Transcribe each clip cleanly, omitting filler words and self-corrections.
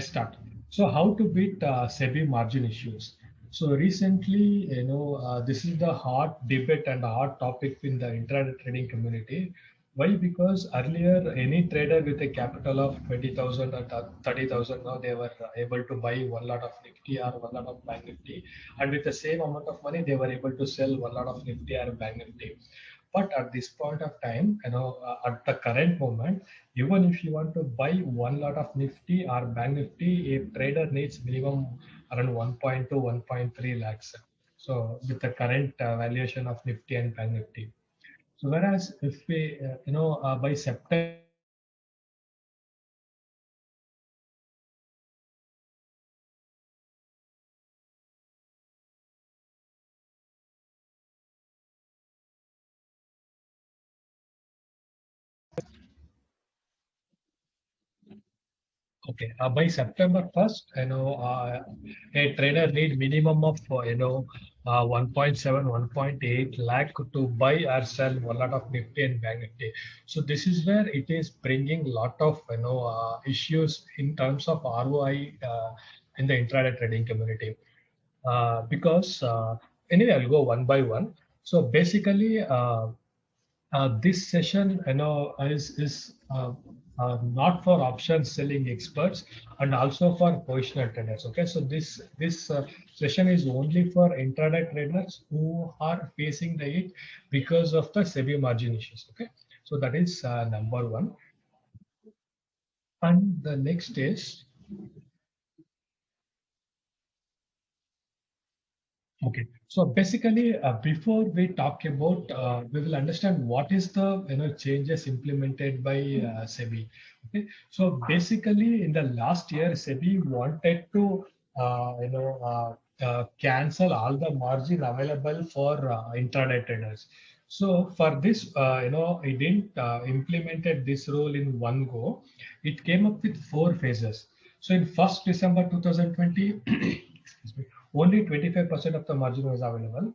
let's start. So, how to beat SEBI margin issues? So, recently, this is the hot debate and a hot topic in the intraday trading community. Why? Because earlier, any trader with a capital of 20,000 or 30,000, now they were able to buy one lot of Nifty or one lot of Bank Nifty, and with the same amount of money, they were able to sell one lot of Nifty or Bank Nifty. But at this point of time, at the current moment, even if you want to buy one lot of Nifty or Bank Nifty, a trader needs minimum around 1.2, 1.3 lakhs. So with the current valuation of Nifty and Bank Nifty. So whereas if we, by September, okay, by September 1st, a trader need minimum of, 1.7, 1.8 lakh to buy or sell one lot of Nifty and Bank Nifty. So this is where it is bringing lot of, issues in terms of ROI in the intraday trading community. Because anyway, I'll go one by one. So basically, this session, is not for option selling experts and also for positional traders. Okay, so this session is only for intraday traders who are facing the hit because of the SEBI margin issues. Okay, so that is number one. And the next is okay. So basically, before we talk about, we will understand what is the changes implemented by SEBI. Okay. So basically, in the last year, SEBI wanted to cancel all the margin available for intraday traders. So for this, it didn't implemented this rule in one go. It came up with 4 phases. So in 1st December 2020. Excuse me, only 25% of the margin was available.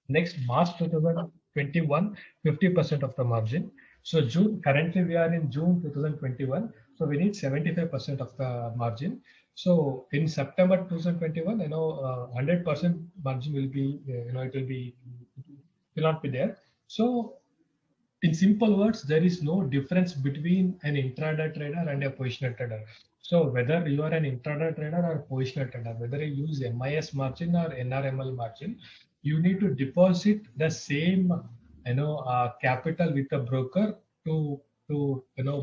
Next, March 2021, 50% of the margin. So June, currently we are in June 2021. So we need 75% of the margin. So in September 2021, 100% margin will be, will not be there. So in simple words, there is no difference between an intraday trader and a positional trader. So whether you are an intraday trader or positional trader, whether you use MIS margin or NRML margin, you need to deposit the same, capital with the broker to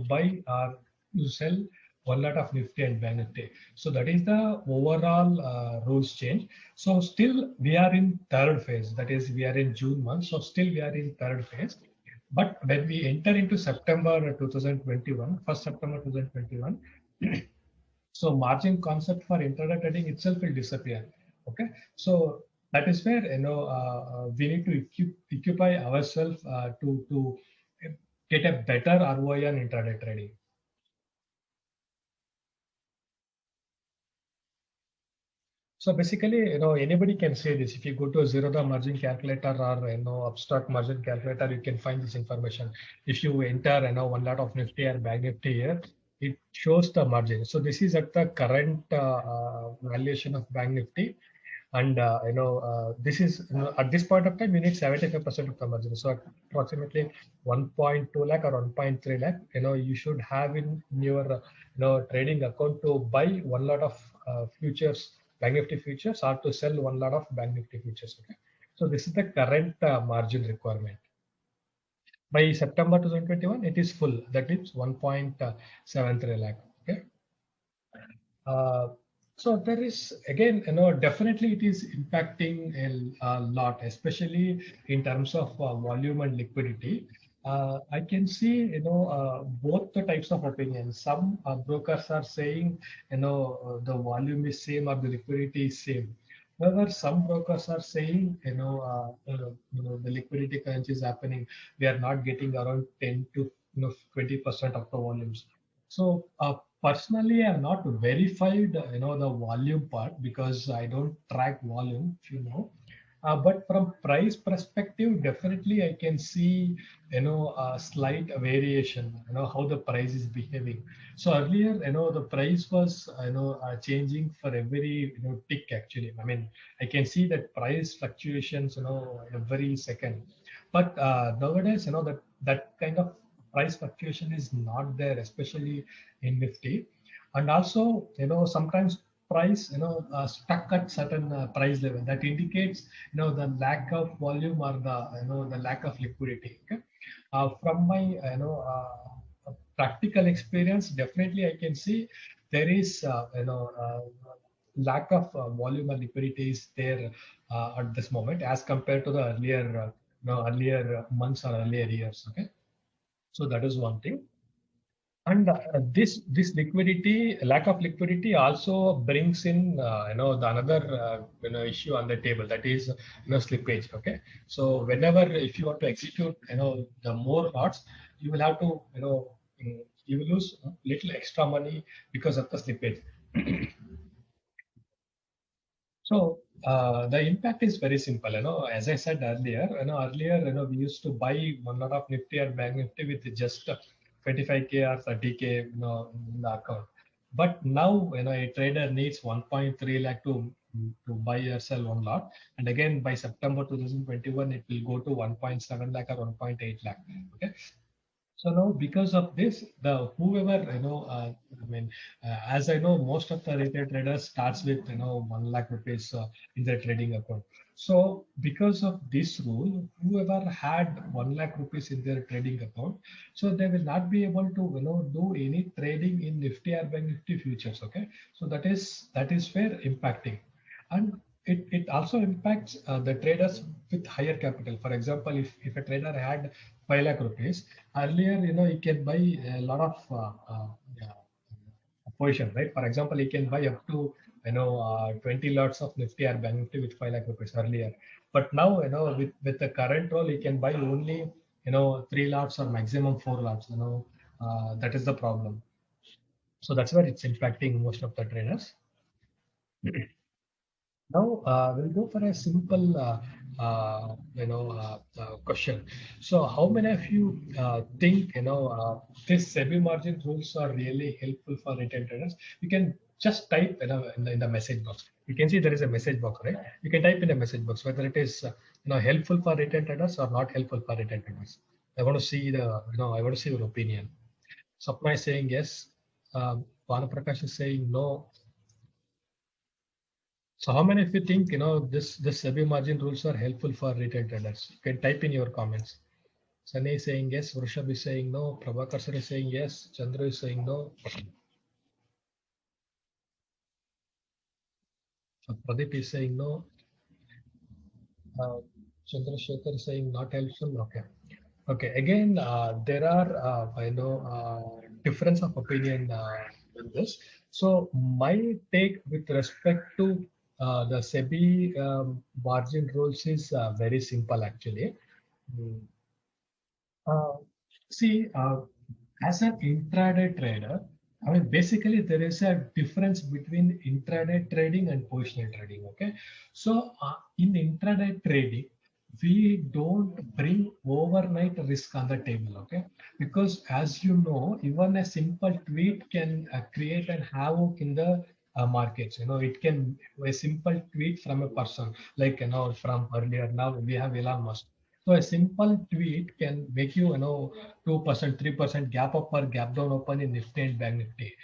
buy or to sell one lot of Nifty and Bank Nifty. So that is the overall rules change. So still we are in third phase. That is, we are in June month. So still we are in third phase. But when we enter into September 2021, 1st September 2021, so margin concept for intraday trading itself will disappear. Okay, so that is where we need to equipy ourselves to get a better ROI on intraday trading. So basically, anybody can say this. If you go to a Zerodha margin calculator or Upstart margin calculator, you can find this information. If you enter one lot of Nifty or Bank Nifty here, it shows the margin. So this is at the current valuation of Bank Nifty, and this is at this point of time you need 75% of the margin. So approximately 1.2 lakh or 1.3 lakh. You should have in your trading account to buy one lot of futures, Bank Nifty futures, or to sell one lot of Bank Nifty futures. Okay, so this is the current margin requirement. By September 2021, it is full. That is 1.73 lakh. Okay. So there is again, definitely it is impacting a lot, especially in terms of volume and liquidity. I can see, both the types of opinions. Some brokers are saying, the volume is same or the liquidity is same. However, some brokers are saying, the liquidity crunch is happening. We are not getting around 10 to 20% of the volumes. So personally, I'm not verified, the volume part because I don't track volume, if you know. But from price perspective, definitely I can see, a slight variation, how the price is behaving. So earlier, the price was, changing for every, tick actually. I mean, I can see that price fluctuations, every second. But nowadays, that kind of price fluctuation is not there, especially in Nifty. And also, sometimes price, stuck at certain price level. That indicates, the lack of volume or the, the lack of liquidity. Okay. From my, practical experience, definitely I can see there is, lack of volume and liquidity is there at this moment as compared to the earlier, earlier months or earlier years. Okay. So that is one thing. And this liquidity, lack of liquidity, also brings in the another issue on the table, that is slippage. Okay, so whenever if you want to execute the more lots, you will have to you will lose little extra money because of the slippage. So the impact is very simple. As I said earlier, we used to buy one lot of Nifty or Bank Nifty with just 25K or 30K, in the account. But now, a trader needs 1.3 lakh to buy or sell one lot. And again, by September 2021, it will go to 1.7 lakh or 1.8 lakh. Okay. So now, because of this, the whoever I mean, as I know, most of the retail traders starts with 1 lakh rupees in their trading account. So because of this rule, whoever had 1 lakh rupees in their trading account, so they will not be able to do any trading in Nifty or Bank Nifty futures. Okay, so that is where impacting, and it also impacts the traders with higher capital. For example, if a trader had 5 lakh rupees. Earlier, you can buy a lot of yeah, position, right? For example, you can buy up to 20 lots of Nifty or Bank Nifty with 5 lakh rupees earlier. But now, with the current role, you can buy only 3 lots or maximum 4 lots. That is the problem. So that's where it's impacting most of the traders. Now we'll go for a simple, question. So, how many of you think this SEBI margin rules are really helpful for retail traders? You can just type in the message box. You can see there is a message box, right? You can type in a message box whether it is helpful for retail traders or not helpful for retail traders. I want to see I want to see your opinion. Sapna is saying yes. Bhanu Prakash is saying no. So how many of you think this SEBI margin rules are helpful for retail traders? You can type in your comments. Sunny is saying yes, Vrushab is saying no, Prabhakar sir is saying yes, Chandra is saying no, Pradeep is saying no, uh, Chandrasekhar is saying not helpful. Okay. Okay. Again, there are difference of opinion in this. So my take with respect to the SEBI margin rules is very simple actually. Mm. Uh, See, as an intraday trader, I mean, basically there is a difference between intraday trading and positional trading. Okay, so in intraday trading, we don't bring overnight risk on the table. Okay, because as you know, even a simple tweet can create an havoc in the markets. It can a simple tweet from a person like from earlier. Now we have Elon Musk. So a simple tweet can make you, 2%, 3% gap up or gap down open in Nifty and Bank Nifty.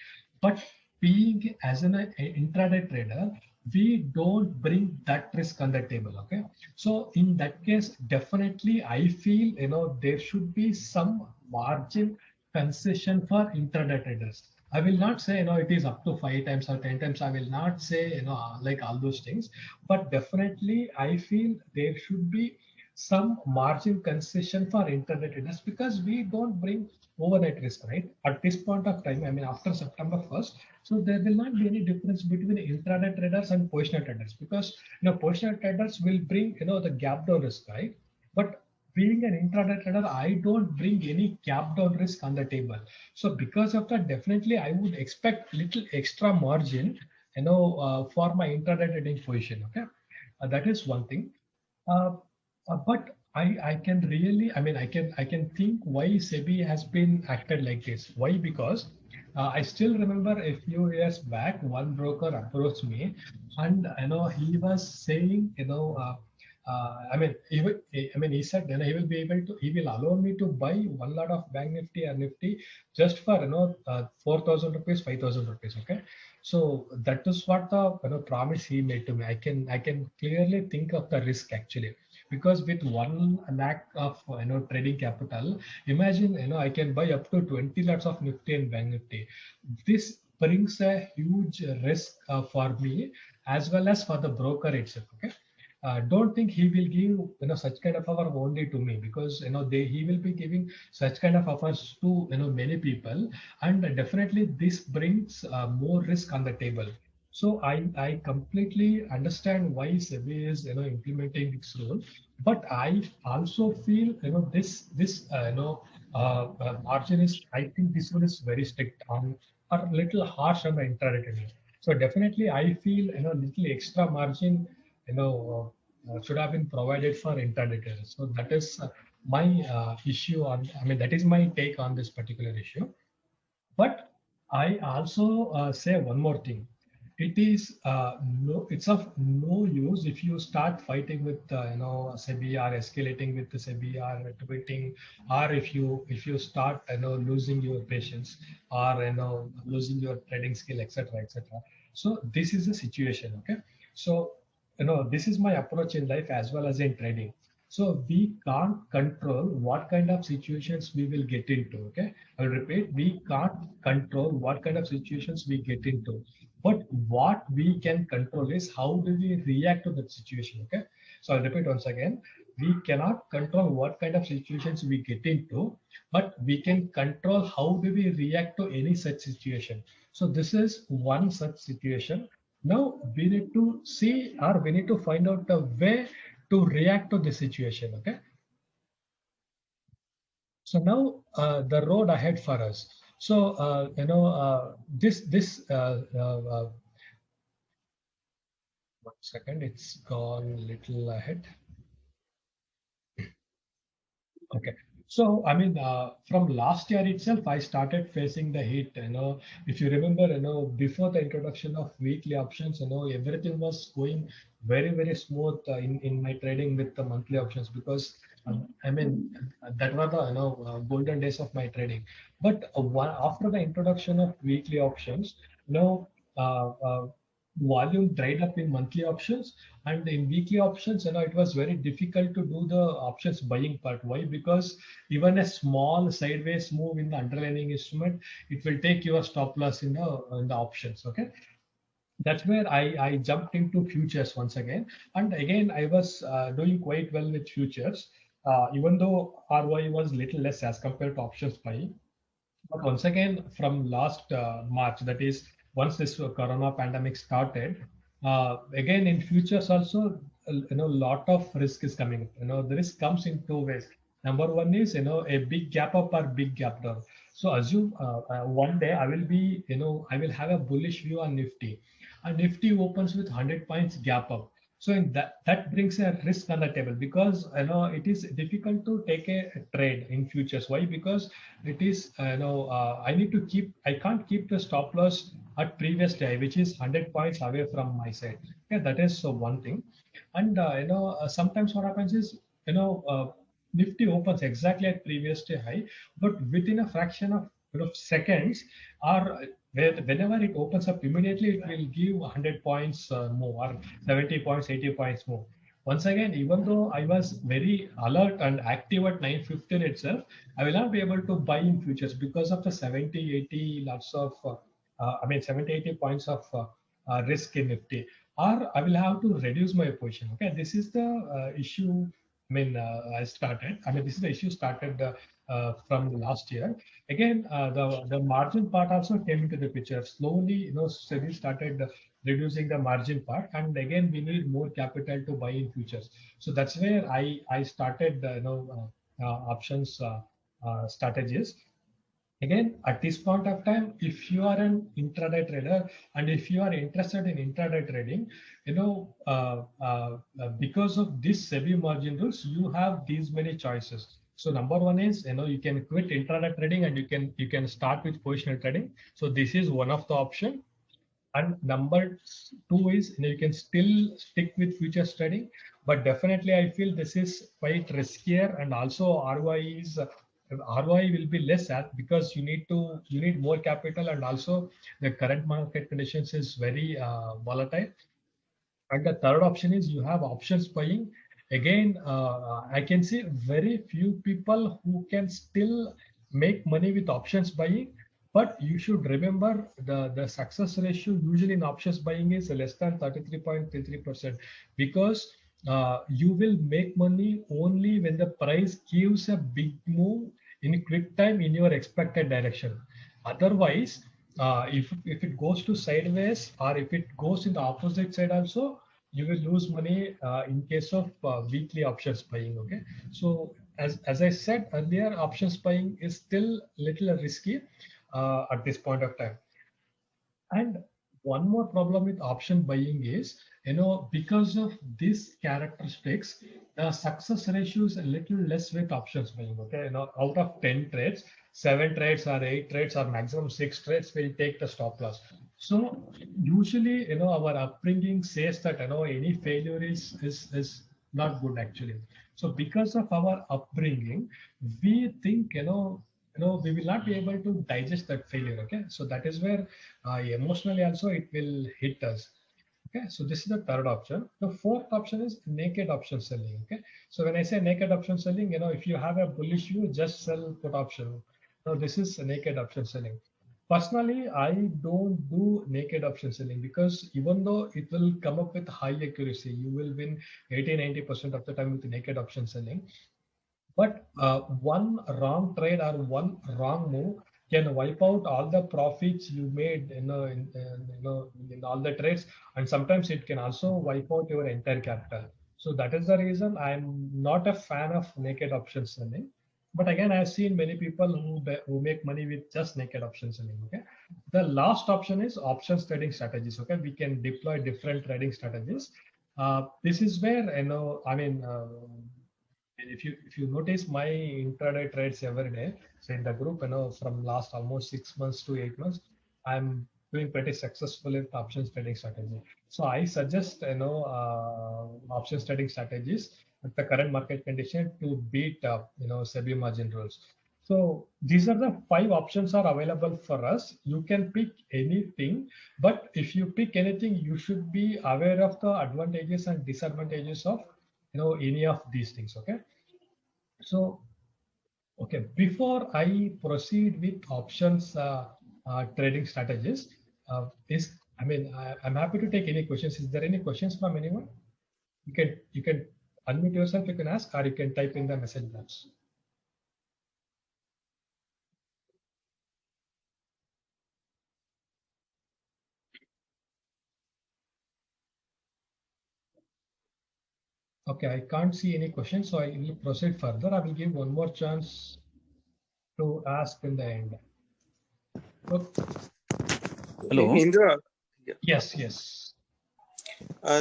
But being as an intraday trader, we don't bring that risk on the table. Okay. So in that case, definitely I feel, there should be some margin concession for intraday traders. I will not say, it is up to 5 times or 10 times. I will not say, like all those things, but definitely I feel there should be some margin concession for internet traders because we don't bring overnight risk, right? At this point of time, I mean, after September 1st, so there will not be any difference between intraday traders and positional traders because, positional traders will bring, the gap down risk, right? But being an intraday trader, I don't bring any gap down risk on the table. So because of that, definitely I would expect little extra margin, for my intraday trading position. Okay, that is one thing. Uh, but I can really, I mean, I can think why SEBI has been acted like this. Why? Because I still remember a few years back, one broker approached me, and he was saying, I mean, he said, he will be able to, he will allow me to buy one lot of Bank Nifty or Nifty just for 4,000 rupees, 5,000 rupees. Okay, so that is what the promise he made to me. I can clearly think of the risk actually, because with 1 lakh of trading capital, imagine I can buy up to 20 lots of Nifty and Bank Nifty. This brings a huge risk for me as well as for the broker itself. Okay. Don't think he will give such kind of offer only to me, because he will be giving such kind of offers to many people, and definitely this brings more risk on the table. So I completely understand why SEBI is implementing this rule, but I also feel this margin is, I think this one is very strict on, or little harsh on the intraday trading. So definitely I feel little extra margin should have been provided for intraday traders. So that is my issue on. I mean, that is my take on this particular issue. But I also say one more thing. It is it's of no use if you start fighting with SEBI, or escalating with the SEBI, or tweeting, or if you start losing your patience, or losing your trading skill, etc., etc. So this is the situation. Okay, so this is my approach in life as well as in trading. So we can't control what kind of situations we will get into. Okay, I'll repeat, we can't control what kind of situations we get into. But what we can control is how do we react to that situation. Okay. So I'll repeat once again. We cannot control what kind of situations we get into, but we can control how do we react to any such situation. So this is one such situation. Now we need to see, or we need to find out the way to react to the situation. Okay. So now the road ahead for us. So this 1 second, it's gone little ahead. Okay. So, I mean, from last year itself, I started facing the heat. If you remember, before the introduction of weekly options, everything was going very, very smooth in my trading with the monthly options, because I mean, that were the golden days of my trading. But after the introduction of weekly options, volume dried up in monthly options, and in weekly options, it was very difficult to do the options buying part. Why? Because even a small sideways move in the underlying instrument, it will take your stop loss in the options. Okay, that's where I jumped into futures once again, and again I was doing quite well with futures, even though ROI was little less as compared to options buying. But once again, from last March, that is once this Corona pandemic started, again in futures also, lot of risk is coming. The risk comes in two ways. Number one is a big gap up or big gap down. So assume one day I will be I will have a bullish view on Nifty, and Nifty opens with 100 points gap up. So in that brings a risk on the table, because it is difficult to take a trade in futures. Why? Because it is I need to keep, I can't keep the stop loss at previous day, which is 100 points away from my side. Yeah, that is one thing. And sometimes what happens is Nifty opens exactly at previous day high, but within a fraction of seconds, or whenever it opens up immediately, it will give 100 points more, or 70 points, 80 points more. Once again, even though I was very alert and active at 9:15 itself, I will not be able to buy in futures because of the 70, 80 lots of, 70, 80 points of risk in Nifty, or I will have to reduce my position. Okay, this is the issue. This is the issue started from last year. Again, the margin part also came into the picture. Slowly, SEBI started reducing the margin part, and again, we need more capital to buy in futures. So that's where I started options strategies. Again, at this point of time, if you are an intraday trader and if you are interested in intraday trading, because of this SEBI margin rules, you have these many choices. So number one is, you can quit intraday trading and you can start with positional trading. So this is one of the option. And number two is, you can still stick with futures trading, but definitely I feel this is quite riskier, and also ROI will be less because you need more capital, and also the current market conditions is very volatile. And the third option is you have options buying. Again, I can see very few people who can still make money with options buying. But you should remember the success ratio usually in options buying is less than 33.33%, because you will make money only when the price gives a big move in a quick time in your expected direction. Otherwise, if it goes to sideways, or if it goes in the opposite side also, you will lose money in case of weekly options buying. Okay, so as I said earlier, options buying is still little risky at this point of time. And one more problem with option buying is, because of these characteristics, the success ratio is a little less with options buying. Okay, out of 10 trades, 7 trades or 8 trades or maximum 6 trades will take the stop loss. So usually, our upbringing says that, any failure is not good actually. So because of our upbringing, we think, we will not be able to digest that failure. Okay, so that is where emotionally also it will hit us. Okay, so this is the third option. The fourth option is naked option selling. Okay, so when I say naked option selling, if you have a bullish view, just sell put option. Now this is a naked option selling. Personally, I don't do naked option selling, because even though it will come up with high accuracy, you will win 80-90% of the time with naked option selling. But one wrong trade or one wrong move can wipe out all the profits you made, in all the trades, and sometimes it can also wipe out your entire capital. So that is the reason I'm not a fan of naked option selling. But again, I've seen many people who make money with just naked option selling. Okay, the last option is options trading strategies. Okay, we can deploy different trading strategies. This is where, and if you notice my intraday trades every day, so in the group, from last almost 6 months to 8 months, I'm doing pretty successful in options trading strategy. So I suggest, options trading strategies with the current market condition to beat SEBI margin rules. So these are the 5 options are available for us. You can pick anything, but if you pick anything, you should be aware of the advantages and disadvantages of any of these things. Okay, so okay, before I proceed with options trading strategies, I'm happy to take any questions. Is there any questions from anyone? You can unmute yourself, you can ask, or you can type in the message box. Okay, I can't see any questions, so I will proceed further. I will give one more chance to ask in the end. Okay. Hello. Indra. Yes.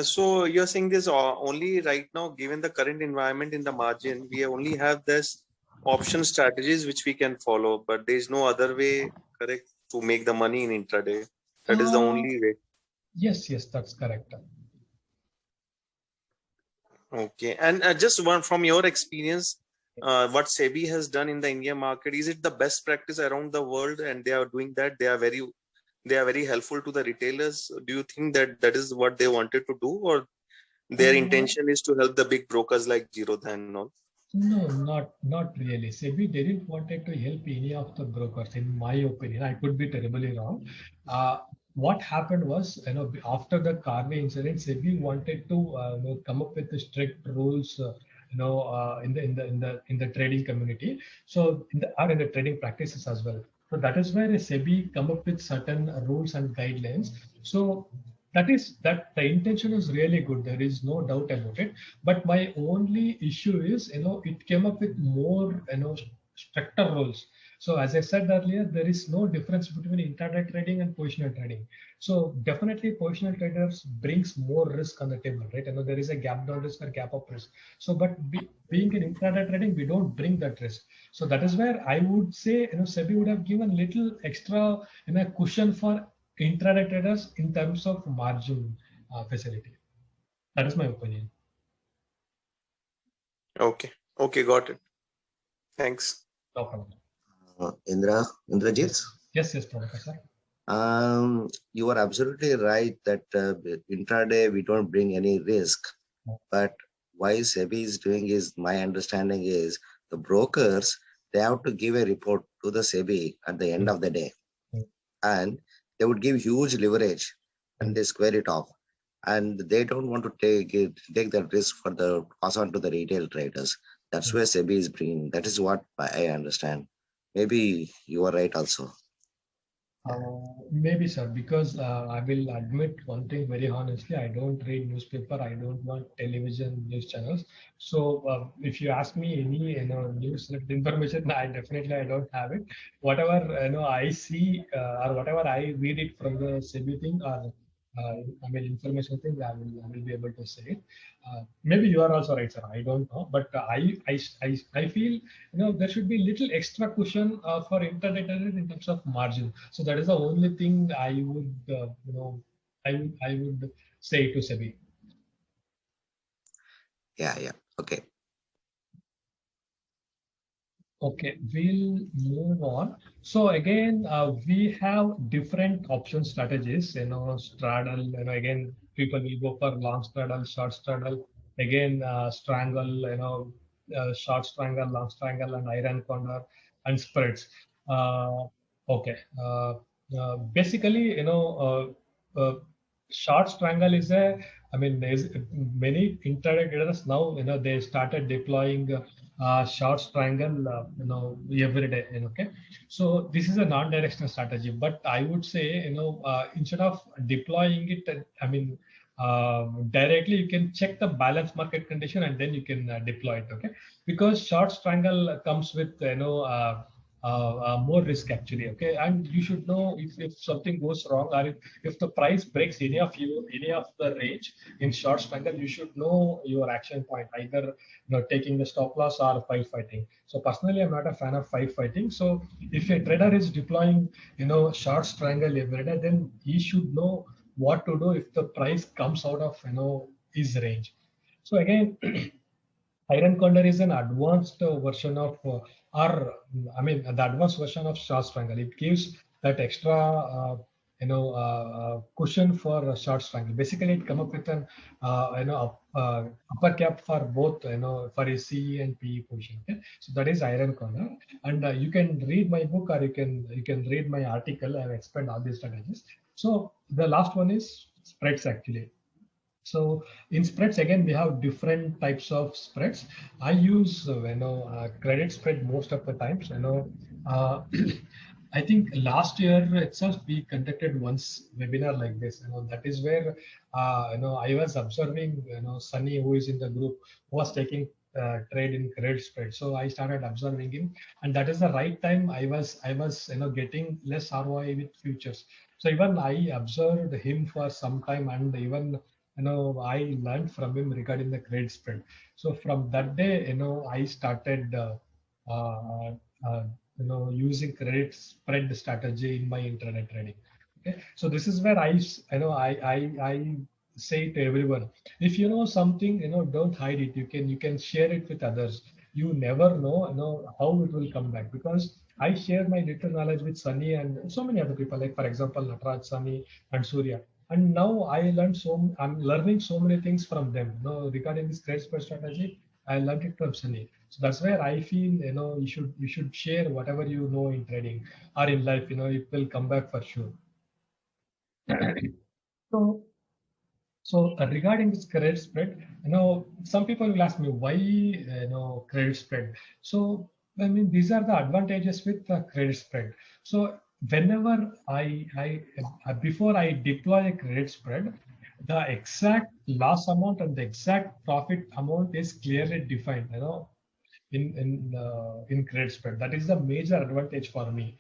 So you're saying this only right now, given the current environment in the margin, we only have this option strategies which we can follow, but there is no other way, correct, to make the money in intraday. That is the only way. Yes, that's correct. Okay, and just one from your experience, what SEBI has done in the India market, is it the best practice around the world, and they are doing that? They are very helpful to the retailers. Do you think that is what they wanted to do, or their intention is to help the big brokers like Zerodha and all? No, not really. SEBI didn't wanted to help any of the brokers, in my opinion. I could be terribly wrong. What happened was, after the Carvey incident, SEBI wanted to come up with the strict rules, in the trading community. So in the trading practices as well. So that is where SEBI come up with certain rules and guidelines. So that the intention is really good. There is no doubt about it. But my only issue is, it came up with more, stricter rules. So as I said earlier, there is no difference between intraday trading and positional trading. So definitely positional traders brings more risk on the table, right? I know there is a gap down risk or gap up risk. So, but being in intraday trading, we don't bring that risk. So that is where I would say, SEBI would have given little extra, cushion for intraday traders in terms of margin facility. That is my opinion. Okay. Okay, got it. Thanks. No problem. Indrajit? Yes, Professor. You are absolutely right that intraday we don't bring any risk, but why SEBI is doing is, my understanding is, the brokers, they have to give a report to the SEBI at the end of the day, and they would give huge leverage and they square it off, and they don't want to take that risk for the pass on to the retail traders. That's where SEBI is bringing. That is what I understand. Maybe you are right also. Maybe, sir, because I will admit one thing very honestly, I don't read newspaper, I don't want television news channels. So if you ask me any news information, I don't have it. Whatever I see or whatever I read it from the SEBI thing or information thing, I will be able to say it. Maybe you are also right, sir. I don't know, but I feel there should be little extra cushion for intraday traders in terms of margin. So that is the only thing I would I would say to SEBI. Yeah. Okay. Okay, we'll move on. So again, we have different option strategies, straddle, again, people will go for long straddle, short straddle, again, strangle, short strangle, long strangle, and iron condor and spreads. Okay. Basically, short strangle is there's many intraday traders now, they started deploying short strangle, every day. Okay, so this is a non-directional strategy, but I would say, instead of deploying it, directly you can check the balance market condition and then you can deploy it. Okay, because short strangle comes with more risk actually. Okay, and you should know if something goes wrong or if the price breaks any of the range in short strangle, you should know your action point, either taking the stop loss or fighting. So personally, I'm not a fan of fighting. So if a trader is deploying short strangle every day, then he should know what to do if the price comes out of his range. So again, iron condor is an advanced version of the advanced version of short strangle. It gives that extra cushion for short strangle. Basically, it come up with an upper cap for both for a C and PE position. Okay? So that is iron condor, and you can read my book or you can read my article. I have explained all these strategies. So the last one is spreads actually. So in spreads, again, we have different types of spreads. I use credit spread most of the times. I think last year itself we conducted once webinar like this. That is where I was observing Sunny, who is in the group, was taking trade in credit spread. So I started observing him, and that is the right time I was getting less ROI with futures. So even I observed him for some time, and even I learned from him regarding the credit spread. So from that day, I started using credit spread strategy in my intraday trading. Okay, so this is where I say to everyone, if you know something, don't hide it. You can share it with others. You never know how it will come back, because I share my little knowledge with Sunny and so many other people, like for example Nataraj, Sunny, and Surya. And now I'm learning so many things from them. Regarding this credit spread strategy, I learned it from Sunny. So that's where I feel you should share whatever you know in trading or in life. It will come back for sure. So regarding this credit spread, some people will ask me why credit spread. So these are the advantages with the credit spread. So whenever I before I deploy a credit spread, the exact loss amount and the exact profit amount is clearly defined. in credit spread. That is the major advantage for me.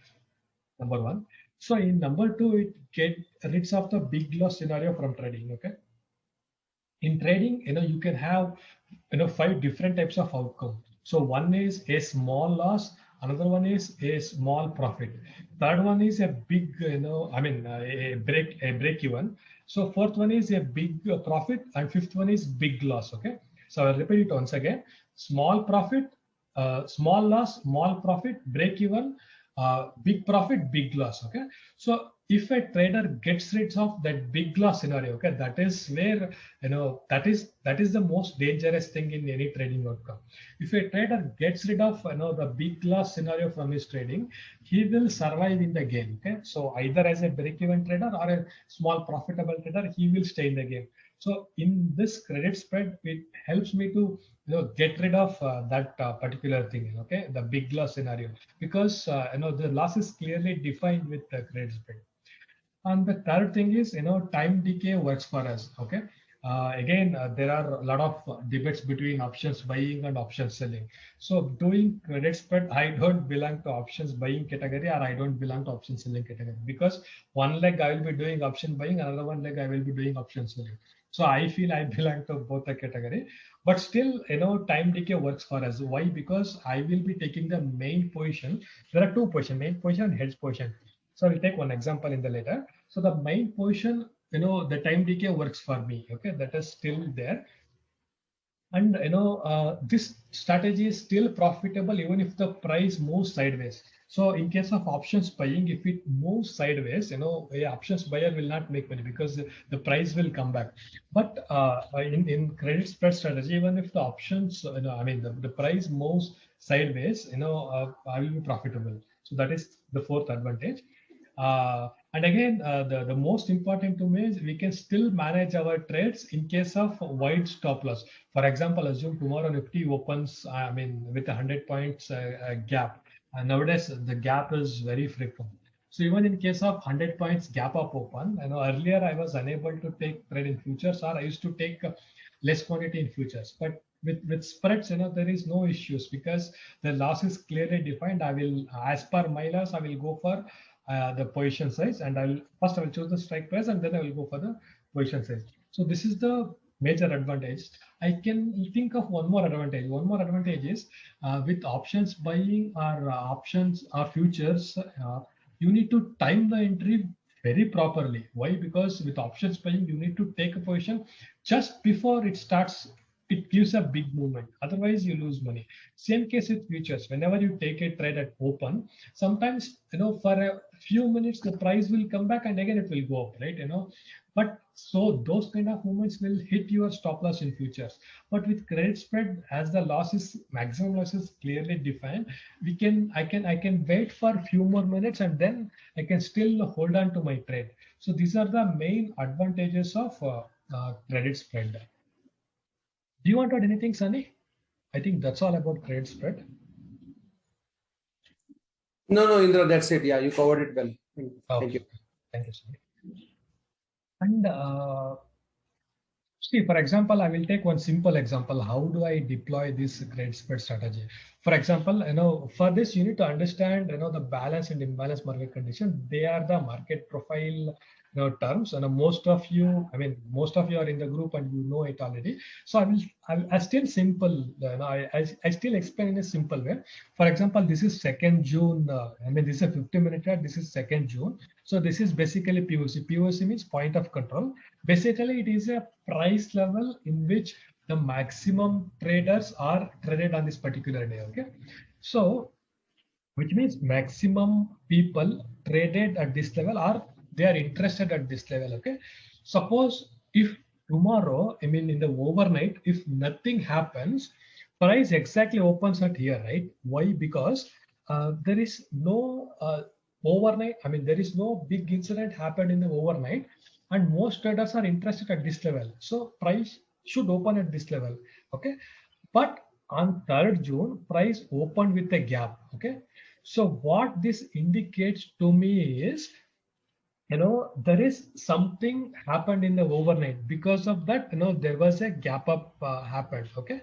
Number one. So in number two, it get rid of the big loss scenario from trading. Okay. In trading, you can have 5 different types of outcome. So one is a small loss, another one is a small profit, third one is a big a break even. So fourth one is a big profit, and fifth one is big loss. Okay, so I'll repeat it once again: small profit, small loss, small profit, break even, big profit, big loss. Okay, so if a trader gets rid of that big loss scenario, okay, that is where that is the most dangerous thing in any trading outcome. If a trader gets rid of the big loss scenario from his trading, he will survive in the game. Okay, so either as a break-even trader or a small profitable trader, he will stay in the game. So in this credit spread, it helps me to get rid of that particular thing. Okay, the big loss scenario, because the loss is clearly defined with the credit spread. And the third thing is, time decay works for us. Okay. Again, there are a lot of debates between options buying and options selling. So doing credit spread, I don't belong to options buying category, or I don't belong to option selling category, because one leg I will be doing option buying, another one leg I will be doing option selling. So I feel I belong to both the category, but still, time decay works for us. Why? Because I will be taking the main position. There are two positions, main position and hedge position. So we'll take one example in the later. So the main position, the time decay works for me. Okay, that is still there. And this strategy is still profitable even if the price moves sideways. So in case of options buying, if it moves sideways, a options buyer will not make money because the price will come back. But in credit spread strategy, even if the options, the price moves sideways, I will be profitable. So that is the fourth advantage. And again, the most important to me is we can still manage our trades in case of wide stop loss. For example, assume tomorrow Nifty opens, with 100 points gap. And nowadays, the gap is very frequent. So even in case of 100 points gap up open, earlier I was unable to take trade in futures, or I used to take less quantity in futures. But with spreads, there is no issues because the loss is clearly defined. I will, as per my loss, I will go for the position size, and I will choose the strike price, and then I will go for the position size. So this is the major advantage. I can think of one more advantage. One more advantage is with options buying or options or futures, you need to time the entry very properly. Why? Because with options buying, you need to take a position just before it starts. It gives a big movement. Otherwise, you lose money. Same case with futures. Whenever you take a trade at open, sometimes for a few minutes the price will come back and again it will go up, right? But so those kind of movements will hit your stop loss in futures. But with credit spread, as the maximum loss is clearly defined, I can wait for a few more minutes and then I can still hold on to my trade. So these are the main advantages of credit spread. Do you want to add anything, Sunny? I think that's all about credit spread. No, Indra, that's it. Yeah, you covered it well. Thank you. Thank you, Sunny. And see, for example, I will take one simple example. How do I deploy this credit spread strategy? For example, for this you need to understand, the balance and imbalance market condition. They are the market profile terms, and most of you are in the group and you know it already. So I still simple, I still explain in a simple way. For example, this is 2nd June. This is a 50-minute chart. This is 2nd June. So this is basically POC. POC means point of control. Basically, it is a price level in which the maximum traders are traded on this particular day. Okay, so which means maximum people traded at this level, or they are interested at this level. Okay, suppose if tomorrow, in the overnight, if nothing happens, price exactly opens at here, right? Why? Because there is no overnight. There is no big incident happened in the overnight, and most traders are interested at this level. So price should open at this level. Okay, but on 3rd June, price opened with a gap. Okay, so what this indicates to me is, there is something happened in the overnight. Because of that, there was a gap up happened. Okay,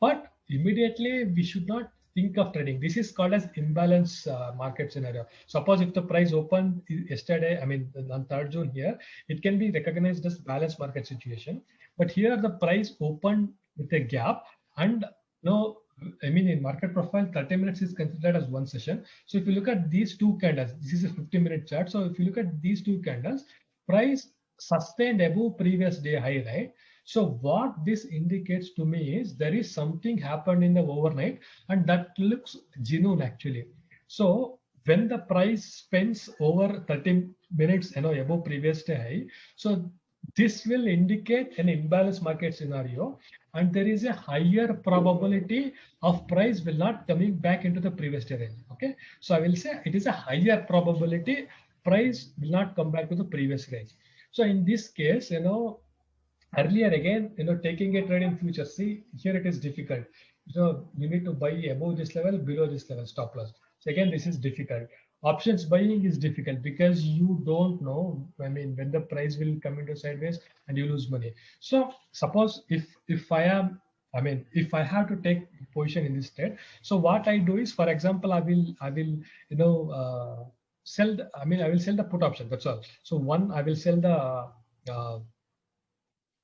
but immediately we should not think of trading. This is called as imbalance market scenario. Suppose if the price opened yesterday, I mean on 3rd June here, it can be recognized as balance market situation. But here the price opened with a gap, and no, I mean in market profile 30 minutes is considered as one session. So if you look at these two candles, this is a 50-minute chart. So if you look at these two candles, price sustained above previous day high, right? So what this indicates to me is there is something happened in the overnight, and that looks genuine actually. So when the price spends over 30 minutes, above previous day high, so this will indicate an imbalance market scenario, and there is a higher probability of price will not coming back into the previous day range. Okay, so I will say it is a higher probability price will not come back to the previous range. So in this case, earlier again, taking a trade in future, see here it is difficult. You need to buy above this level, below this level, stop loss. So again, this is difficult. Options buying is difficult because you don't know, I mean, when the price will come into sideways and you lose money. So suppose if I am, I mean, if I have to take position in this trade, so what I do is, for example, I will sell. I will sell the put option. That's all. So one, I will sell the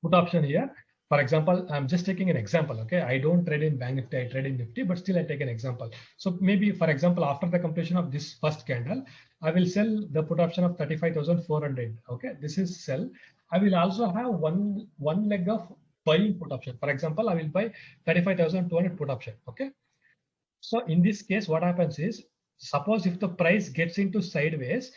put option here. For example, I'm just taking an example. Okay, I don't trade in Bank Nifty, I trade in Nifty, but still I take an example. So maybe, for example, after the completion of this first candle, I will sell the put option of 35,400. Okay, this is sell. I will also have one leg of buying put option. For example, I will buy 35,200 put option. Okay, so in this case, what happens is, suppose if the price gets into sideways,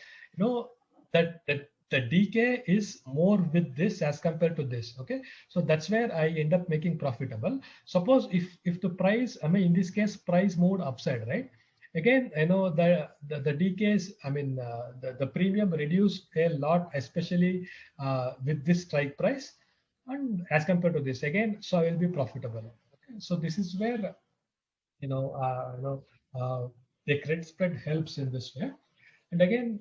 that the decay is more with this as compared to this. Okay, so that's where I end up making profitable. Suppose if the price, I mean in this case price moved upside, right? Again, the decays, I mean the premium reduced a lot, especially with this strike price, and as compared to this again, so I will be profitable. Okay? So this is where the credit spread helps in this way. And again,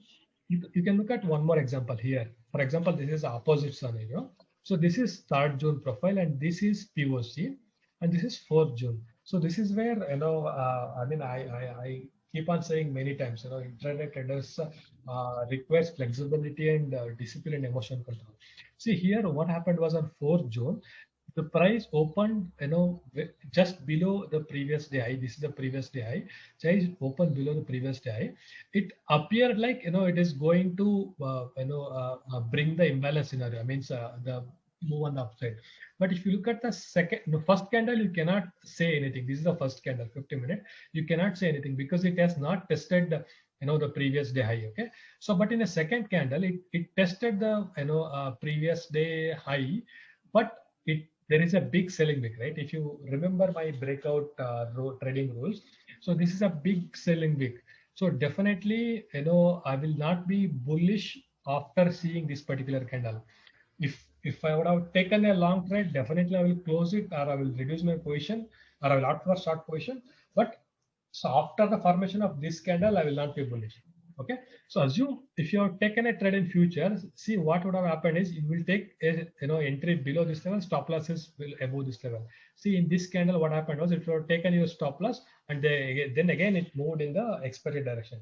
you can look at one more example here. For example, this is opposite scenario. So this is 3rd June profile, and this is POC, and this is 4th June. So this is where I mean I keep on saying many times, intraday traders requires flexibility and discipline and emotion control. See here, what happened was on 4th June. The price opened, just below the previous day high. This is the previous day high. Price opened below the previous day high. It appeared like, it is going to, bring the imbalance scenario. I mean, the move on the upside. But if you look at the first candle, you cannot say anything. This is the first candle, 50-minute. You cannot say anything because it has not tested the previous day high. Okay. So, but in the second candle, it tested the, previous day high, but there is a big selling wick, right? If you remember my breakout trading rules, so this is a big selling wick. So definitely, I will not be bullish after seeing this particular candle. If I would have taken a long trade, definitely I will close it, or I will reduce my position, or I will opt for short position. But so after the formation of this candle, I will not be bullish. Okay, so assume if you have taken a trade in futures, see what would have happened is you will take a entry below this level, stop losses will above this level. See in this candle, what happened was if you have taken your stop loss and then again it moved in the expiry direction.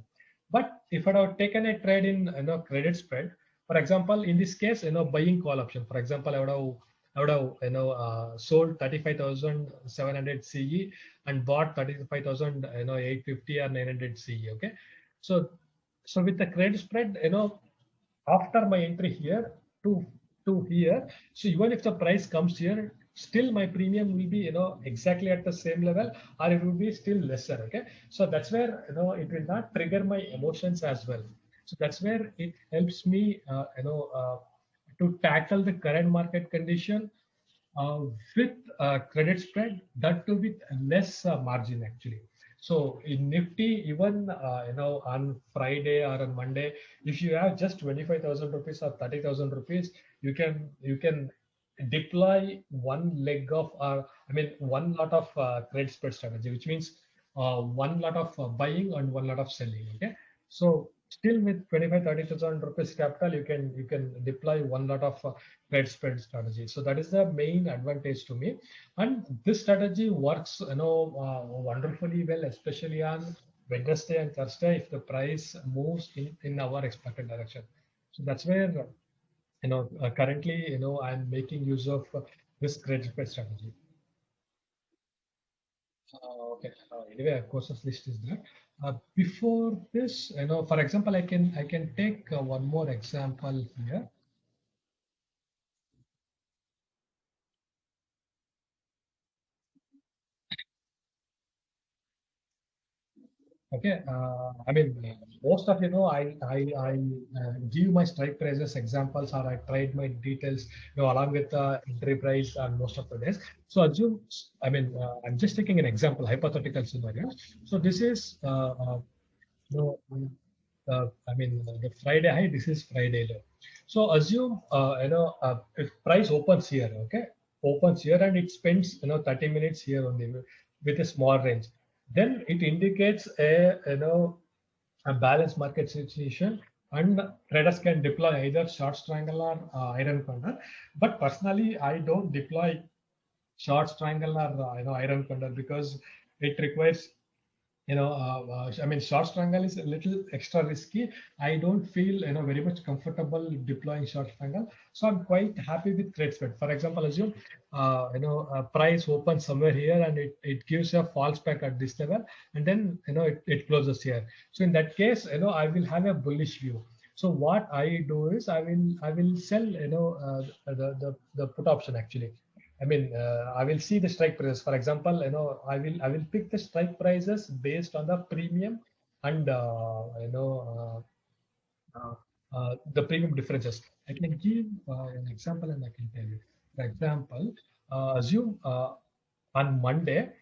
But if I have taken a trade in credit spread, for example, in this case, buying call option, for example, I would have sold 35,700 CE and bought 35,850 or 900 CE. Okay, so with the credit spread, after my entry here to here, so even if the price comes here, still my premium will be exactly at the same level, or it will be still lesser. Okay, so that's where it will not trigger my emotions as well. So that's where it helps me to tackle the current market condition with credit spread, that too with less margin actually. So in Nifty, even on Friday or on Monday, if you have just 25,000 rupees or 30,000 rupees, you can deploy one leg of, one lot of credit spread strategy, which means one lot of buying and one lot of selling. Okay, so still with 25-30,000 rupees capital, you can deploy one lot of trade spread strategy. So that is the main advantage to me, and this strategy works wonderfully well, especially on Wednesday and Thursday if the price moves in our expected direction. So that's where currently I'm making use of this trade spread strategy. Okay. Anyway, of course, this list is there. Before this, for example, I can take one more example here. Okay. I mean, most of I give my strike prices examples, or I tried my details, along with the entry price on most of the days. So assume, I mean, I'm just taking an example, hypothetical scenario. So this is no, I mean the Friday high. This is Friday low. So assume if price opens here, okay, opens here and it spends 30 minutes here only with a small range, then it indicates a balanced market situation, and traders can deploy either short triangle or iron condor. But personally, I don't deploy short triangle or iron condor because it requires I mean, short triangle is a little extra risky. I don't feel very much comfortable deploying short triangle, so I'm quite happy with trade spread. For example, assume price opens somewhere here and it gives a false spike at this level, and then it closes here. So in that case, I will have a bullish view. So what I do is I will sell the put option actually. I mean, I will see the strike prices. For example, I will pick the strike prices based on the premium and the premium differences. I can give an example and I can tell you. For example, assume on Monday,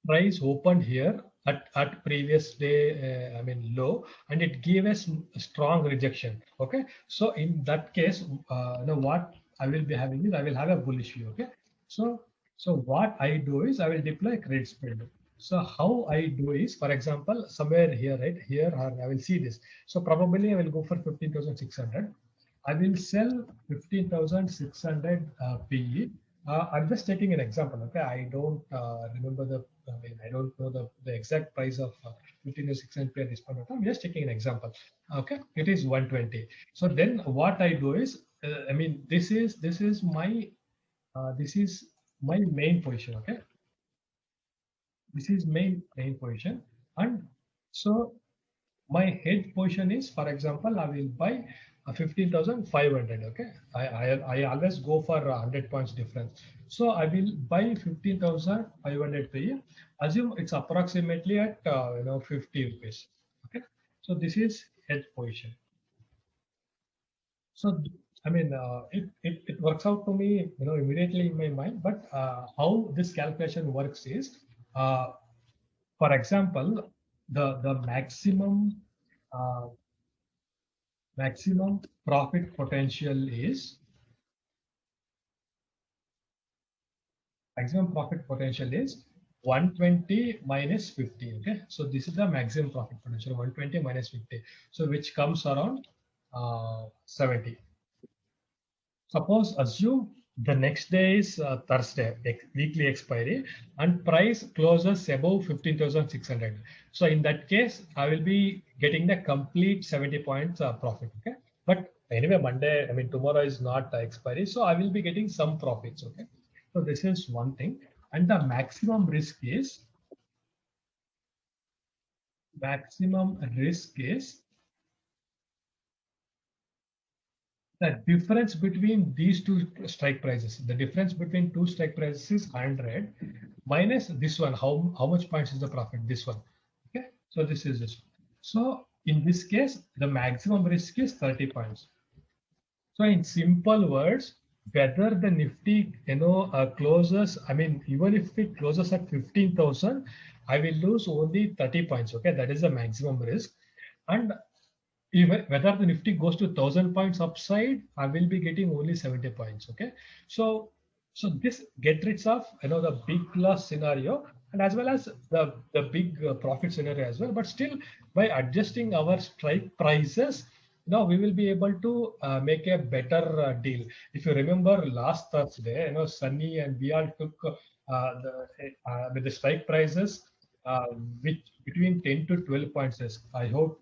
price opened here at previous day, I mean low, and it gave us a strong rejection. Okay, so in that case, what I will be having is I will have a bullish view. Okay, so what I do is I will deploy credit spread. So how I do is, for example, somewhere here, right here, I will see this. So probably I will go for 15,600. I will sell 15,600 PE. I'm just taking an example. Okay, I don't remember I don't know the exact price of 15,600 PE at this point of time. I'm just taking an example. Okay, it is 120. So then what I do is, I mean, this is my main position. Okay, this is main position, and so my hedge position is, for example, I will buy 15,500. Okay, I always go for 100 points difference. So I will buy 15,500 per year. Assume it's approximately at 50 rupees. Okay, so this is hedge position. So I mean, it works out to me immediately in my mind. But how this calculation works is, for example, the maximum profit potential is 120 minus 50. Okay, so this is the maximum profit potential, 120 minus 50, so which comes around 70. Suppose assume the next day is Thursday, weekly expiry, and price closes above 15,600. So in that case, I will be getting the complete 70 points profit. Okay, but anyway, Monday, I mean tomorrow is not expiry, so I will be getting some profits. Okay, so this is one thing, and the maximum risk is the difference between these two strike prices. The difference between two strike prices is 100 minus this one. How much points is the profit? This one. Okay, so this is this one. So in this case, the maximum risk is 30 points. So in simple words, whether the Nifty closes, I mean, even if it closes at 15,000, I will lose only 30 points. Okay, that is the maximum risk. And even whether the Nifty goes to 1,000 points upside, I will be getting only 70 points. Okay, so this get rid of the big loss scenario and as well as the big profit scenario as well. But still, by adjusting our strike prices, now we will be able to make a better deal. If you remember last Thursday, Sunny and we all took with the strike prices, which between 10 to 12 points. I hope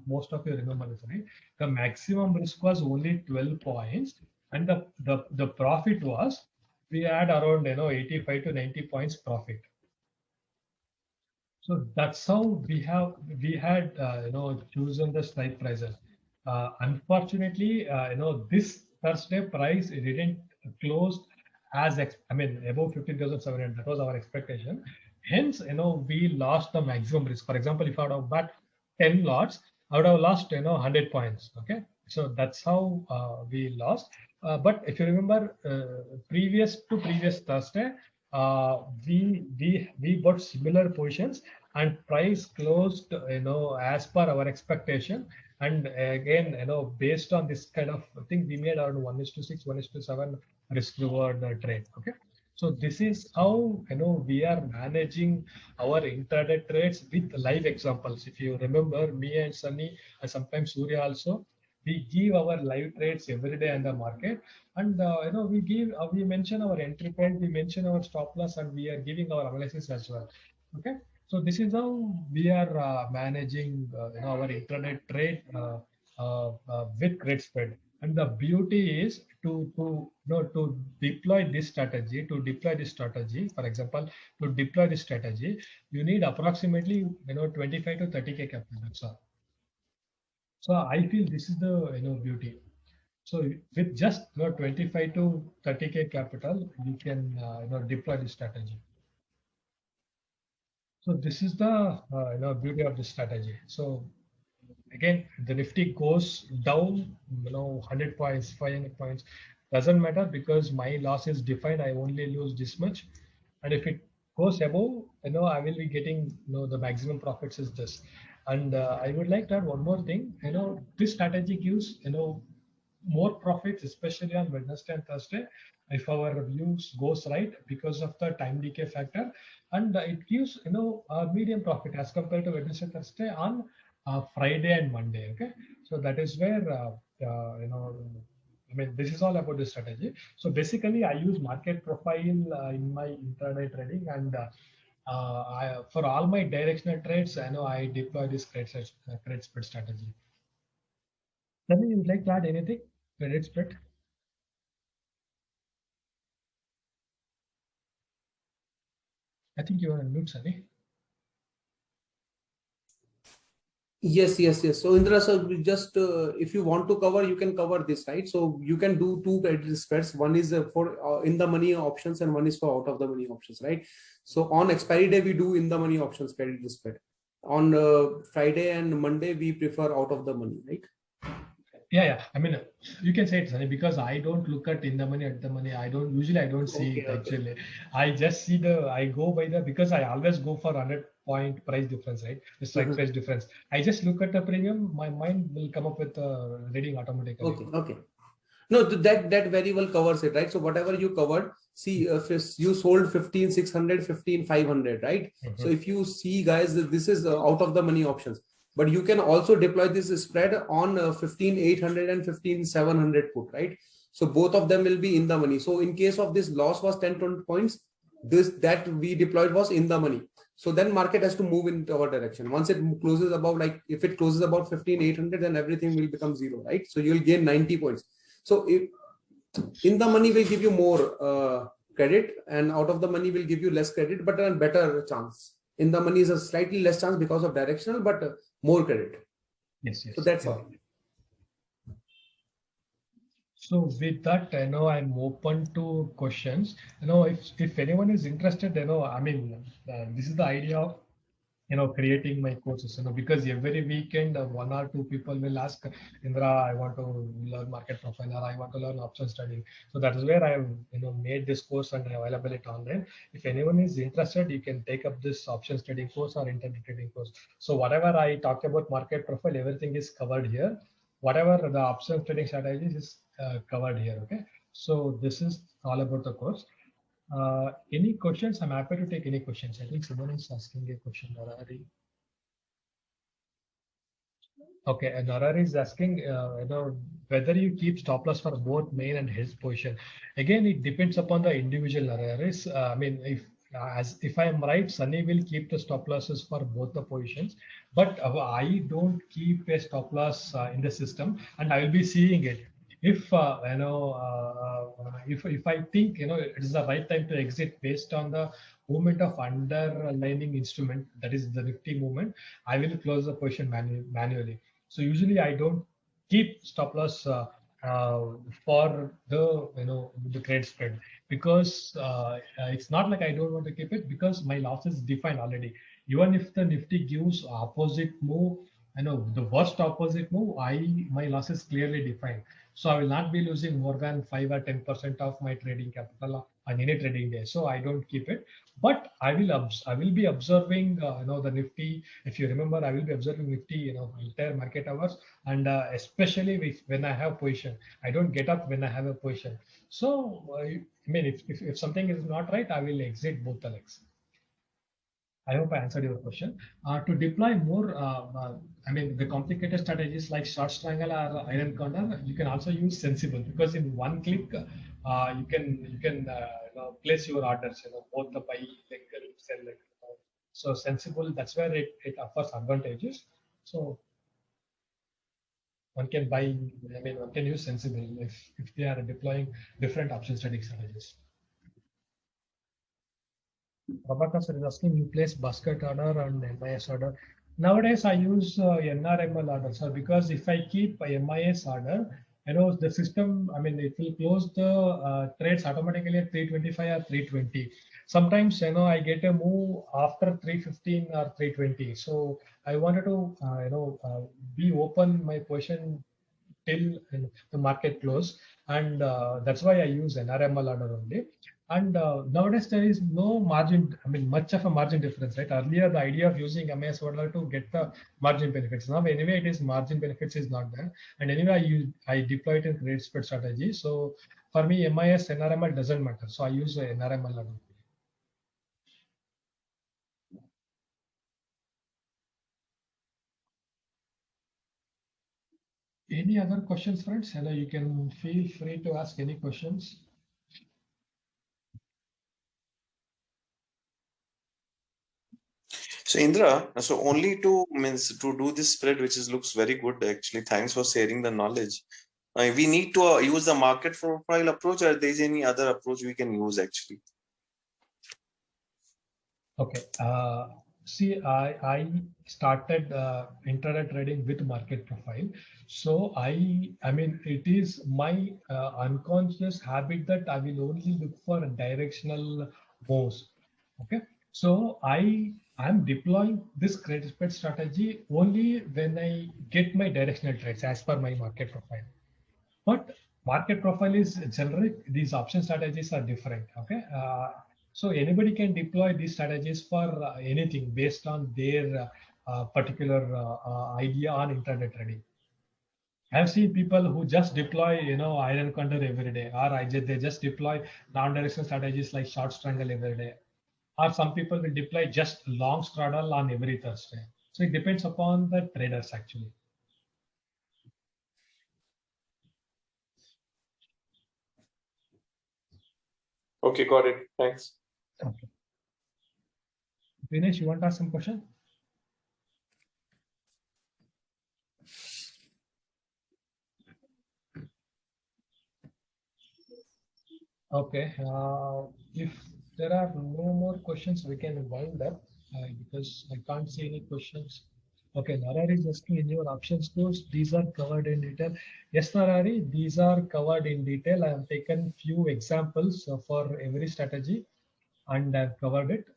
most of you remember this, right? The maximum risk was only 12 points, and the profit was, we had around 85 to 90 points profit. So that's how we had chosen the strike prices. Unfortunately, this Thursday price, it didn't close as above 15,700. That was our expectation. Hence, we lost the maximum risk. For example, if I would have bought 10 lots, I would have lost 100 points. Okay, so that's how we lost. But if you remember, previous Thursday, we bought similar positions and price closed as per our expectation. And again, based on this kind of thing, we made around 1:6, 1:7 risk reward trade. Okay, so this is how we are managing our intraday trades with live examples. If you remember, me and Sunny and sometimes Surya also, we give our live trades every day in the market, and we mention our entry point, we mention our stop loss, and we are giving our analysis as well. Okay, so this is how we are managing our intraday trade with great spread. And the beauty is to deploy this strategy. For example, to deploy this strategy, you need approximately 25 to 30K capital. That's all. So I feel this is the beauty. So with just 25 to 30K capital, you can deploy this strategy. So this is the beauty of this strategy. So again, the Nifty goes down 100 points, 500 points, doesn't matter, because my loss is defined. I only lose this much, and if it goes above, I will be getting the maximum profits is this. And I would like to add one more thing. This strategy gives more profits, especially on Wednesday and Thursday, if our views goes right, because of the time decay factor, and it gives a medium profit as compared to Wednesday, Thursday on Friday and Monday. Okay, so that is where this is all about the strategy. So basically, I use market profile in my intraday trading, and for all my directional trades, I deploy this credit spread strategy. Sunny, you would like to add anything? Credit spread? I think you are on mute, Sunny. Yes. So Indra, so just if you want to cover, you can cover this, right? So you can do two credit spreads. One is for in the money options, and one is for out of the money options, right? So on expiry day, we do in the money options credit spread. On Friday and Monday, we prefer out of the money, right? Yeah. You can say it, Sunny, because I don't look at in the money, at the money. I don't see it actually. I just see I go by because I always go for 100 point price difference, right? The strike price difference. I just look at the premium. My mind will come up with reading automatically. Okay. No, that very well covers it, right? So whatever you covered, see, if you sold 15,600, 15,500, right? So if you see, guys, this is out of the money options. But you can also deploy this spread on 15,800 and 15,700 put, right? So both of them will be in the money. So in case of this loss was 10, 20 points, that we deployed was in the money. So then market has to move in our direction. Once it closes above, like if it closes about 15,800, then everything will become zero, right? So you'll gain 90 points. So if in the money will give you more credit, and out of the money will give you less credit, but a better chance. In the money is a slightly less chance because of directional, but more credit. Yes. So that's all. So with that, I'm open to questions. If anyone is interested, this is the idea of creating my courses, because every weekend one or two people will ask, Indra, I want to learn market profile, or I want to learn option studying. So that is where I have made this course and available it online. If anyone is interested, you can take up this option trading course or internet trading course. So whatever I talked about market profile, everything is covered here. Whatever the option trading strategies is covered here. Okay, so this is all about the course. Any questions? I'm happy to take any questions. I think someone is asking a question. Narari. Okay, and Narari is asking, whether you keep stop loss for both main and hedge position. Again, it depends upon the individual Nararis. I mean, if I am right, Sunny will keep the stop losses for both the positions, but I don't keep a stop loss in the system, and I will be seeing it. If if I think it is the right time to exit based on the movement of underlying instrument, that is the Nifty movement, I will close the position manually. So usually I don't keep stop loss for the credit spread, because it's not like I don't want to keep it, because my loss is defined already. Even if the Nifty gives opposite move, the worst opposite move, my loss is clearly defined. So I will not be losing more than 5 or 10% of my trading capital on any trading day. So I don't keep it, but I will be observing the Nifty. If you remember, I will be observing Nifty entire market hours, and especially when I have position. I don't get up when I have a position. So I mean, if something is not right, I will exit both the legs. I hope I answered your question. To deploy more, I mean, the complicated strategies like short triangle or iron condor, you can also use Sensible, because in one click, you can place your orders. Both the buy, like, sell, like. So Sensible, that's where it offers advantages. So one can buy. I mean, one can use Sensible if they are deploying different option trading strategies. Prabhakar sir is asking, you place basket order and MIS order. Nowadays, I use NRML order, sir, because if I keep a MIS order, the system, I mean, it will close the trades automatically at 325 or 320. Sometimes, I get a move after 315 or 320. So I wanted to, be open my position till the market close, and that's why I use NRML order only. And nowadays there is no margin, I mean, much of a margin difference, right? Earlier, the idea of using MIS order to get the margin benefits. Now, anyway, it is margin benefits is not there, and anyway, I deploy it in credit spread strategy. So for me, MIS NRML doesn't matter. So I use NRML order. Any other questions, friends? Hello, you can feel free to ask any questions. So Indra, so only to do this spread, which looks very good actually. Thanks for sharing the knowledge. We need to use the market profile approach, or there is any other approach we can use actually? Okay. See, I started intraday trading with market profile. So I mean, it is my unconscious habit that I will only look for directional moves. Okay. So I'm deploying this credit spread strategy only when I get my directional trades as per my market profile. But market profile is generic. These option strategies are different. Okay. So anybody can deploy these strategies for anything based on their particular idea on intraday trading. I've seen people who just deploy, iron condor every day, or they just deploy non-directional strategies like short strangle every day, or some people will deploy just long straddle on every Thursday. So it depends upon the traders actually. Okay, got it. Thanks. Okay. Dinesh, you want to ask some question? Okay. If there are no more questions, we can wind up because I can't see any questions. Okay, Narari is asking, in your options course, these are covered in detail. Yes, Narari, these are covered in detail. I have taken few examples for every strategy and I've covered it.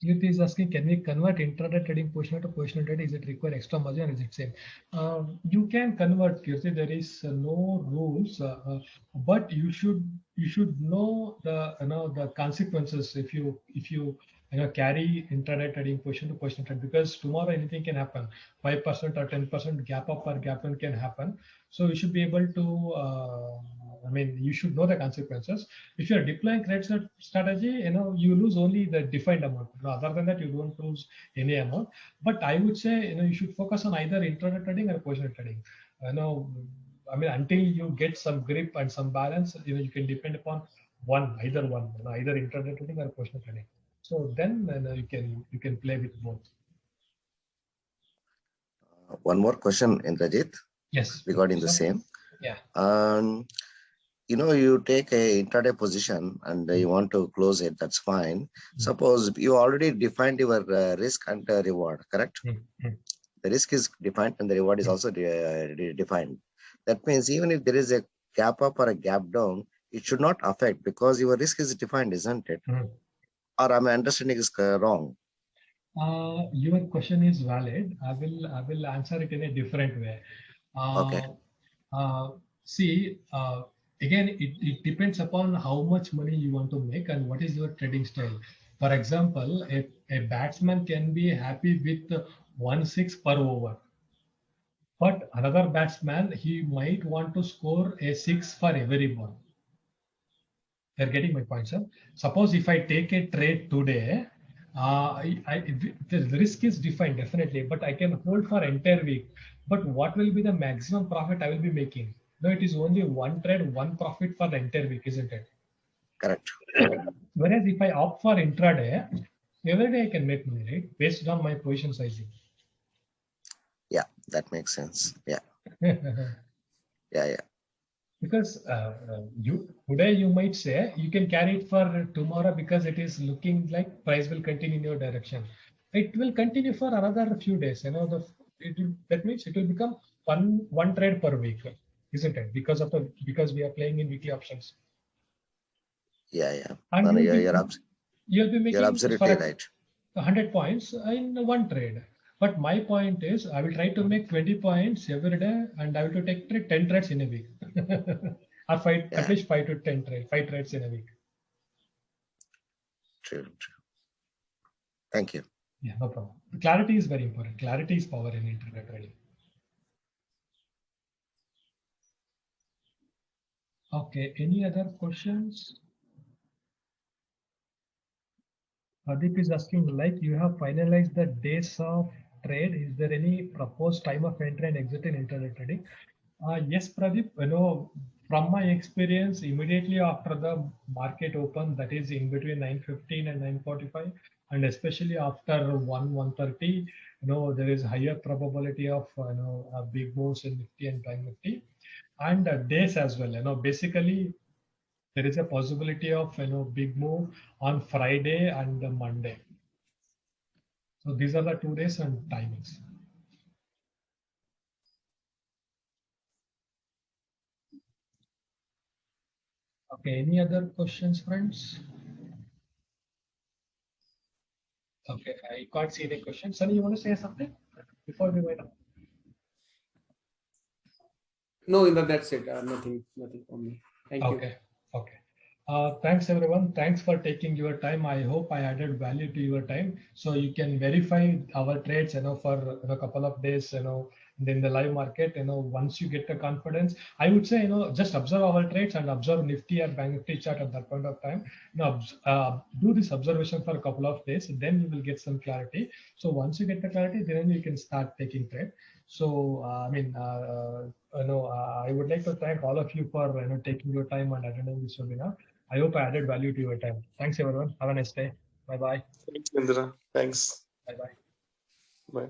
Youth is asking, can we convert intraday trading position to positional trade? Is it require extra margin or is it same? You can convert, Kirti. There is no rules, but you should know the consequences if you carry intraday trading position to positional trade, because tomorrow anything can happen. 5% or 10% gap up or gap in can happen. So you should be able to I mean, you should know the consequences. If you're deploying credit strategy, you lose only the defined amount. Other than that, you don't lose any amount. But I would say, you should focus on either intraday trading or position trading. I mean, until you get some grip and some balance, you can depend upon either one, either intraday trading or position trading. So then you can play with both. One more question, Indrajit. Yes. Regarding the same. Yeah. You take a intraday position and you want to close it. That's fine. Suppose you already defined your risk and reward, correct? The risk is defined and the reward is also defined. That means even if there is a gap up or a gap down, it should not affect because your risk is defined, isn't it? Or am I understanding is wrong? Your question is valid. I will answer it in a different way. Okay. Again, it depends upon how much money you want to make and what is your trading style. For example, a batsman can be happy with 1-6 per over. But another batsman, he might want to score a 6 for every ball. You're getting my point, sir? Suppose if I take a trade today, the risk is defined definitely, but I can hold for entire week. But what will be the maximum profit I will be making? No, it is only one trade, one profit for the entire week, isn't it? Correct. Whereas if I opt for intraday, every day I can make money, right? Based on my position sizing. Yeah, that makes sense. Yeah. Yeah. Because today you might say you can carry it for tomorrow because it is looking like price will continue in your direction. It will continue for another few days. That means it will become one trade per week, isn't it? Because we are playing in weekly options. Yeah. And you'll be making, you're absolutely right. 100 points in one trade. But my point is, I will try to make 20 points every day, and I will to take 10 trades in a week, or at least 5 to 10 trades, 5 trades in a week. True. Thank you. Yeah, no problem. Clarity is very important. Clarity is power in internet trading. Okay. Any other questions? Pradeep is asking, like you have finalized the days of trade. Is there any proposed time of entry and exit in internet trading? Yes, Pradeep. From my experience, immediately after the market open, that is in between 9:15 and 9:45, and especially after 1:30, there is higher probability of big moves in Nifty and Bank Nifty, and days as well. Basically, there is a possibility of big move on Friday and Monday. So these are the 2 days and timings. Okay, any other questions, friends? Okay, I can't see any questions. Sunny, you want to say something before we went up? No, that's it. Nothing from me. Thank you. Okay. Thanks everyone. Thanks for taking your time. I hope I added value to your time. So you can verify our trades, for a couple of days, in the live market. Once you get the confidence, I would say, just observe our trades and observe Nifty or Bank Nifty chart at that point of time. Do this observation for a couple of days, then you will get some clarity. So once you get the clarity, then you can start taking trade. So I would like to thank all of you for taking your time and attending this webinar. I hope I added value to your time. Thanks everyone. Have a nice day. Bye bye. Thanks, Indra. Thanks. Bye bye. Bye.